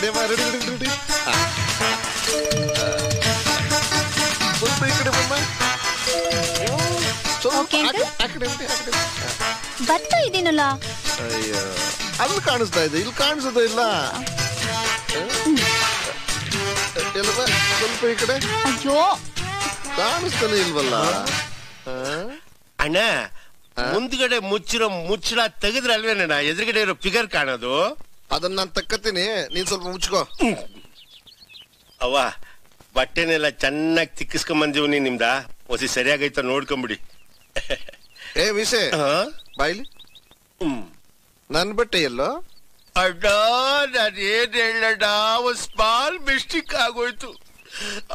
ರೆಡಿಯಮ್ಮ ready ready ready ಸ್ವಲ್ಪ ಈ ಕಡೆ ಬಮ್ಮ ಬರ್ತಾ ಇದ್ದೀನಲ್ಲ. ಅಯ್ಯೋ ಅಲ್ಲಿ ಕಾಣಿಸ್ತಾ ಇದೆ, ಇಲ್ಲಿ ಕಾಣಿಸೋದೇ ಇಲ್ಲ. ಸ್ವಲ್ಪ ಈ ಕಡೆ. ಅಯ್ಯೋ ಕಾಣಿಸ್ತಾನೆ ಇಲ್ವಲ್ಲ. ಅಣ್ಣ ಮುಂದ್ಗಡೆ ಮುಚ್ಚಿರೋ ಮುಚ್ಚಳ ತೆಗೆದ್ರಲ್ವೇನ ಎದುರುಗಡೆ ಇರೋ ಫಿಗರ್ ಕಾಣೋದು. ಅದನ್ನ ನಾನು ತಕ್ಕತ್ತೀನಿ, ನೀನ್ ಸ್ವಲ್ಪ ಮುಚ್ಕೋ. ಅವ್ವ ಬಟ್ಟೆನೆಲ್ಲ ಚೆನ್ನಾಗಿ ತಿಕ್ಕಿಸ್ಕೊಂಡ್ ಬಂದೀವಿ. ನಿಮ್ದ ಹೊಸಿ ಸರಿಯಾಗೈತ ನೋಡ್ಕೊಂಬಿಡಿ. ಏ ವಿಷಯ ಬಾಯ್ಲಿ, ನನ್ ಬಟ್ಟೆ ಎಲ್ಲೋ? ಅಡ್ಡ ನಾನು ಏನ್ ಹೇಳಣ್ಣ, ಒಂದ್ ಸ್ಮಾಲ್ ಮಿಸ್ಟೇಕ್ ಆಗೋಯ್ತು.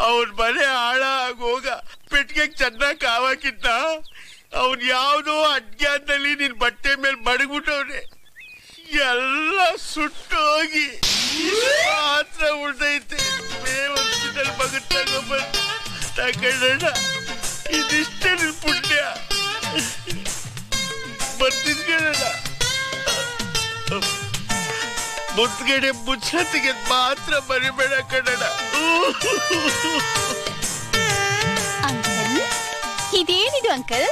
ಅವನ್ ಮನೆ ಹಾಳ ಆಗೋಗ ಪೆಟ್ಟಿಗೆ ಚೆನ್ನಾಗ್ ಕಾವಾಕಿದ್ದ. ಅವನ್ ಯಾವ್ದೋ ಅಜ್ಞಾನದಲ್ಲಿ ನಿನ್ ಬಟ್ಟೆ ಮೇಲೆ ಮಡಗ್ಬಿಟ್ಟವ್ನೆ. ಎಲ್ಲ ಸುಟ್ಟೋಗಿ ಮಾತ್ರ ಉಳ್ದೈತೆ. ಮೇವನ್ಸಿನಲ್ಲಿ ಮಗನ್ ತಗೊಂಡ್ಬಂದು ತಗೊಂಡಣ್ಣ. ಇದಿಷ್ಟೇ ನಿನ್ ಪುಣ್ಯ. ಬರ್ತಿದ್ಗೇಳಣ್ಣ ಮುದ್ಗಡೆ ಮುಚ್ಚತ್ತಿಗೆ ಮಾತ್ರ ಮರಿಬೇಡ ಕಣಣ್ಣ. ಅಂಕಲ್ ಇದೇನಿದು ಅಂಕಲ್?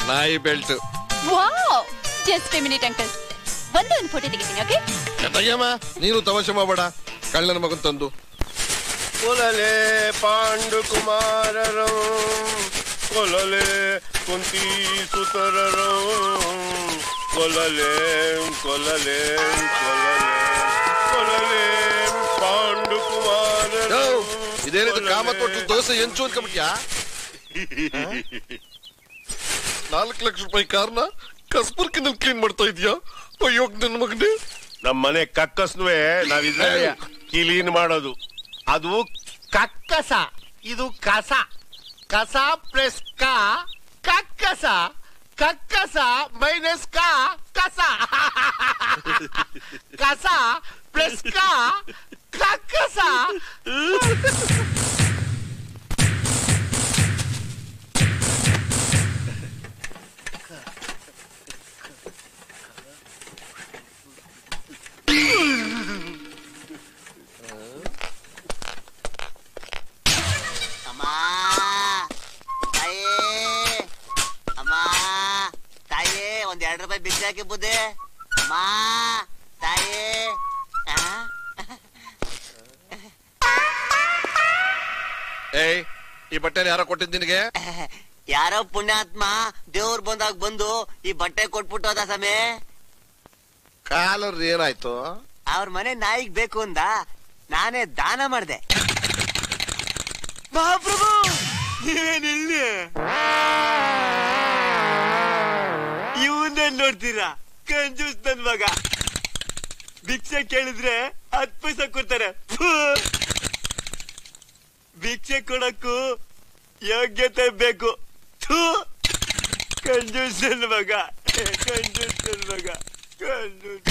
ನಾಯಿ belt. Wow, just A minute uncle, ಒಂದು ಫೋಟೋ ತೆಗಿತೀನಿ. ಓಕೆ ಅಯ್ಯಮ್ಮ ನೀನು ತಮಾಷೆ ಮಾಡಬೇಡ, ಕಳ್ಳನ ಮಗನ್ ತಂದು. ಕೊಲಲೆ ಪಾಂಡು ಕುಮಾರರು, ಕೊಲಲೆ ಕುಂತಿ ಸುತರರು, ಕೊಲಲೆ ಕೊಲಲೆ ಕೊಲಲೆ ಕೊಲಲೆ ಪಾಂಡು ಕುಮಾರರು. ಇದೇನಿದು ಕಾಮತ್ ಹೋಟ್ಲು ದೋಸೆ ಎಂಚು ಅನ್ಕೊಂಬಿಟ್ಯಾ? 4 ಲಕ್ಷ ರೂಪಾಯಿ ಕಾರ್ನ ಕಸ್ಬರ್ಕಿನಲ್ಲಿ ಕ್ಲೀನ್ ಮಾಡ್ತಾ ಇದೀಯಾ? ಅಯ್ಯೋ ನನ್ನ ಮಗನೇ. ನಮ್ಮ ಮನೆ ಕಕ್ಕಸ್ನುವೆ ನಾವಿದ್ರೆ ಕ್ಲೀನ್ ಮಾಡೋದು. ಅದು ಕಕ್ಕಸ, ಇದು ಕಸ. ಕಸ ಪ್ಲಸ್ ಕಾ ಕಕ್ಕಸ, ಕಕ್ಕಸ ಮೈನಸ್ ಕಾ ಕಸ. ಕಸ ಪ್ಲಸ್ ಕಾ ಕಕ್ಕಸ. ಒಂದ್ 2 ರೂಪಾಯಿ ಬಿಸಿ ಹಾಕಿ ಬುದ್ಧಿ. ಮಾ ತಾಯಿ ಏಯ್ ಈ ಬಟ್ಟೆನ ಯಾರೋ ಕೊಟ್ಟಿದ್ ನಿನಗೆ? ಯಾರೋ ಪುಣ್ಯಾತ್ಮ ದೇವ್ರ ಬಂದಾಗ ಬಂದು ಈ ಬಟ್ಟೆ ಕೊಟ್ಬಿಟ್ಟು ಹೋದ ಸಮೇ. ಕಾಲರ್ ಏನಾಯ್ತು? ಅವ್ರ ಮನೆ ನಾಯಿಗ್ ಬೇಕು ಅಂದ, ನಾನೇ ದಾನ ಮಾಡ್ದೆ. ಮಹಾಪ್ರಭು ನೀವೇನಿಲ್ಲಿ ಇವನ್ನೇ ನೋಡ್ತೀರಾ? ಕಂಜೂಸ್ ನನ್ ಮಗ. ಭಿಕ್ಷೆ ಕೇಳಿದ್ರೆ 10 ಪೈಸೆ ಕೊಡ್ತಾರೆ. ಭಿಕ್ಷೆ ಕೊಡಕ್ಕೂ ಯೋಗ್ಯತೆ ಬೇಕು. ಕಂಜೂಸ್ ನನ್ ಮಗ, ಕಂಜೂಸ್ ನನ್ ಮಗ, ಕಂಜೂಸ್.